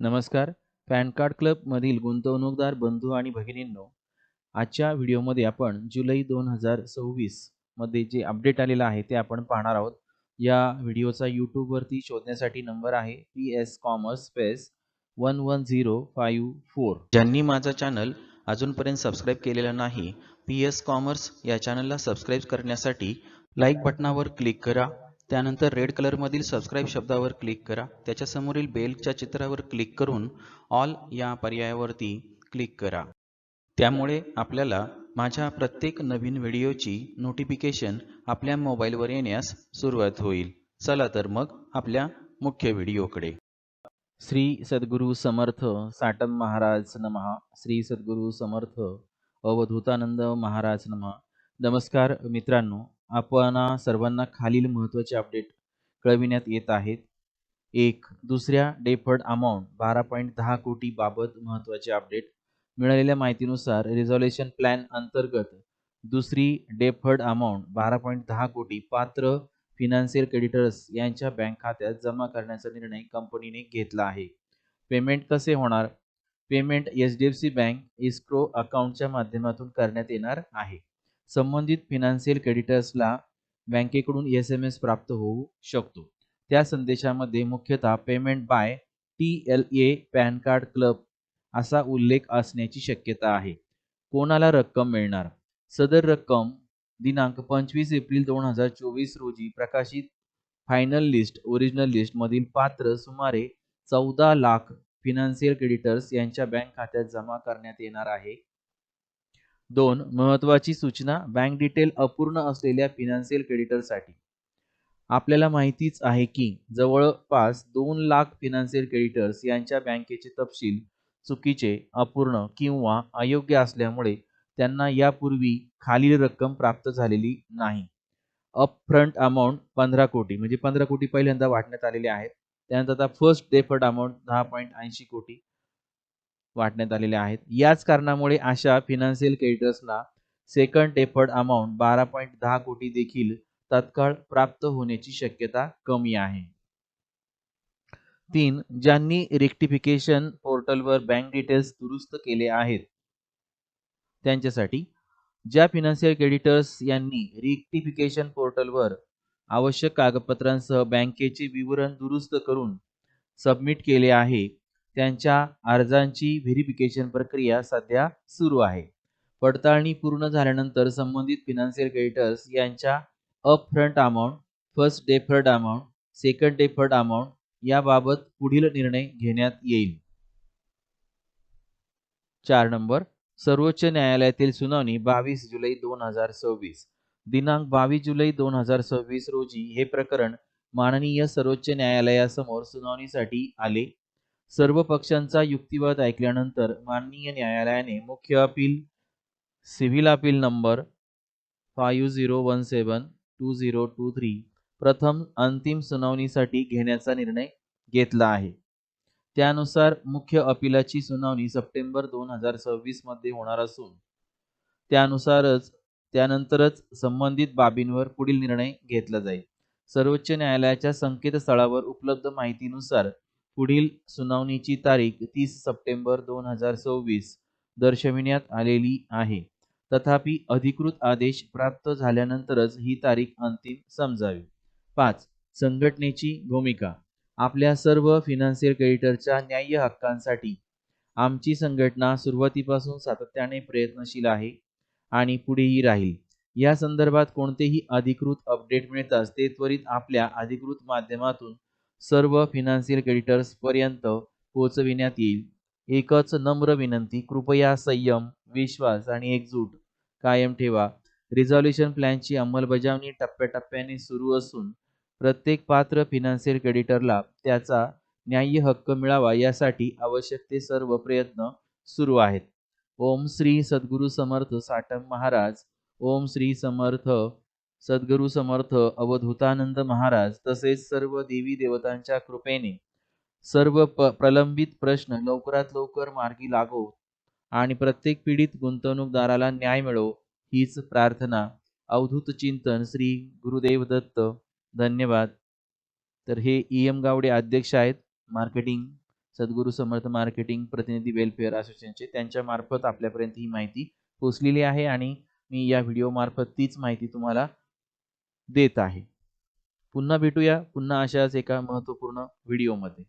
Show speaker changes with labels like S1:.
S1: नमस्कार. Pan card क्लबमधील गुंतवणूकदार बंधू आणि भगिनींनो, आजच्या व्हिडिओमध्ये आपण जुलै 2026 मध्ये जे अपडेट आलेलं आहे ते आपण पाहणार आहोत. या व्हिडिओचा YouTubeवरती शोधण्यासाठी नंबर आहे PS Commerce स्पेस 11054. ज्यांनी माझा चॅनल अजूनपर्यंत सबस्क्राईब केलेलं नाही, PS कॉमर्स या चॅनलला सबस्क्राईब करण्यासाठी लाईक बटनावर क्लिक करा. त्यानंतर रेड कलरमधील सबस्क्राईब शब्दावर क्लिक करा. त्याच्यासमोरील बेलच्या चित्रावर क्लिक करून ऑल या पर्यायावरती क्लिक करा. त्यामुळे आपल्याला माझ्या प्रत्येक नवीन व्हिडिओची नोटिफिकेशन आपल्या मोबाईलवर येण्यास सुरुवात होईल. चला तर मग आपल्या मुख्य व्हिडिओकडे. श्री सद्गुरु समर्थ साटम महाराज नमः. श्री सद्गुरु समर्थ अवधूतानंद महाराज नमः. नमस्कार मित्रांनो, आपण सर्वांना खालील महत्त्वाचे अपडेट कळविण्यात येत आहेत. एक, दुसऱ्या डेफर्ड अमाऊंट 12.10 कोटी बाबत महत्त्वाचे अपडेट. मिळालेल्या माहितीनुसार रिझॉल्युशन प्लॅन अंतर्गत दुसरी डेफर्ड अमाऊंट 12.10 कोटी पात्र फिनान्शियल क्रेडिटर्स यांच्या बँक खात्यात जमा करण्याचा निर्णय कंपनीने घेतला आहे. पेमेंट कसे होणार? पेमेंट HDFC बँक इस्क्रो अकाउंटच्या माध्यमातून करण्यात येणार आहे. संबंधित फिनान्शियल क्रेडिटर्सला बँकेकडून SMS प्राप्त होऊ शकतो. त्या संदेशामध्ये मुख्यतः payment by TLA pan card club असा उल्लेख असण्याची शक्यता आहे. कोणाला रक्कम मिळणार? सदर रक्कम दिनांक 25 एप्रिल 2024 रोजी प्रकाशित फायनल लिस्ट ओरिजिनल लिस्ट मधील पात्र सुमारे 14 लाख फिनान्शियल क्रेडिटर्स यांच्या बँक खात्यात जमा करण्यात येणार आहे. 2. महत्त्वाची सूचना बँक डिटेल अपूर्ण असलेल्या फिनान्शियल क्रेडिटरसाठी. आपल्याला माहितीच आहे की जवळपास 2 लाख फिनान्शियल क्रेडिटर्स यांच्या बँकेचे तपशील चुकीचे, अपूर्ण किंवा अयोग्य असल्यामुळे त्यांना यापूर्वी खालील रक्कम प्राप्त झालेली नाही. अपफ्रंट अमाऊंट 15 कोटी म्हणजे 15 कोटी पहिल्यांदा वाटण्यात आलेले आहेत. त्यानंतर आता फर्स्ट डेफर्ड अमाऊंट 10.80 कोटी वाटण्यात आलेले आहेत. याच कारणामुळे अशा फिनान्शियल क्रेडिटर्सना सेकंड डेफर्ड अमाऊंट 12.10 कोटी देखील तत्काळ प्राप्त होण्याची शक्यता कमी आहे. 3. ज्यांनी रेक्टिफिकेशन पोर्टलवर बँक डिटेल्स दुरुस्त केले आहेत त्यांच्यासाठी. ज्या फिनान्शियल क्रेडिटर्स यांनी रेक्टिफिकेशन पोर्टलवर आवश्यक कागदपत्रांसह बँकेचे विवरण दुरुस्त करून सबमिट केले आहे, त्यांच्या अर्जांची व्हेरिफिकेशन प्रक्रिया सध्या सुरू आहे. पडताळणी पूर्ण झाल्यानंतर संबंधित फिनान्शियल क्रेडिटर्स यांच्या upfront amount, first deferred amount, second deferred amount याबाबत पुढील निर्णय घेण्यात येईल. 4 नंबर, सर्वोच्च न्यायालयातील सुनावणी 22 जुलै 2026. दिनांक 22 जुलै 2026 रोजी हे प्रकरण माननीय सर्वोच्च न्यायालयासमोर सुनावणीसाठी आले. सर्व पक्षांचा युक्तिवाद ऐकल्यानंतर माननीय न्यायालयाने मुख्य अपील सिव्हिल अपील नंबर 5017-2023 प्रथम अंतिम सुनावणीसाठी घेण्याचा निर्णय घेतला आहे. त्यानुसार मुख्य अपीलाची सुनावणी सप्टेंबर 2026 मध्ये होणार असून त्यानंतरच संबंधित बाबींवर पुढील निर्णय घेतला जाईल. सर्वोच्च न्यायालयाच्या संकेतस्थळावर उपलब्ध माहितीनुसार पुढील सुनावणीची तारीख 30 सप्टेंबर 2026 दर्शविण्यात आलेली आहे. तथापि अधिकृत आदेश प्राप्त झाल्यानंतरच ही तारीख अंतिम समजावी. 5. संघटनेची भूमिका. आपल्या सर्व फिनान्शियल क्रेडिटरच्या न्याय्य हक्कांसाठी आमची संघटना सुरुवातीपासून सातत्याने प्रयत्नशील आहे आणि पुढेही राहील. या संदर्भात कोणतेही अधिकृत अपडेट मिळताच ते त्वरित आपल्या अधिकृत माध्यमातून सर्व फिनान्शियल क्रेडिटर्स पर्यंत पोहोचविण्यात येईल. एकच नम्र विनंती, कृपया संयम, विश्वास आणि एकजूट कायम ठेवा. रिझॉल्युशन प्लॅनची अंमलबजावणी टप्प्याटप्प्याने सुरू असून प्रत्येक पात्र फिनान्शियल क्रेडिटरला त्याचा न्याय्य हक्क मिळावा यासाठी आवश्यक ते सर्व प्रयत्न सुरू आहेत. ओम श्री सद्गुरु समर्थ साटम महाराज. ओम श्री समर्थ सद्गुरु समर्थ अवधूतानंद महाराज तसेच सर्व देवी देवतांच्या कृपेने सर्व प्रलंबित प्रश्न लवकरात लवकर मार्गी लागो आणि प्रत्येक पीडित गुंतवणूकदाराला न्याय मिळो हीच प्रार्थना. अवधूत चिंतन श्री गुरुदेव दत्त. धन्यवाद. तर हे EM गावडे अध्यक्ष आहेत मार्केटिंग सद्गुरू समर्थ मार्केटिंग प्रतिनिधी वेलफेअर असोसिएशनचे, त्यांच्या मार्फत आपल्यापर्यंत ही माहिती पोहोचलेली आहे आणि मी या व्हिडिओ मार्फत तीच माहिती तुम्हाला देत आहे. पुन्हा भेटूया पुन्हा अशाच एका महत्त्वपूर्ण व्हिडिओमध्ये.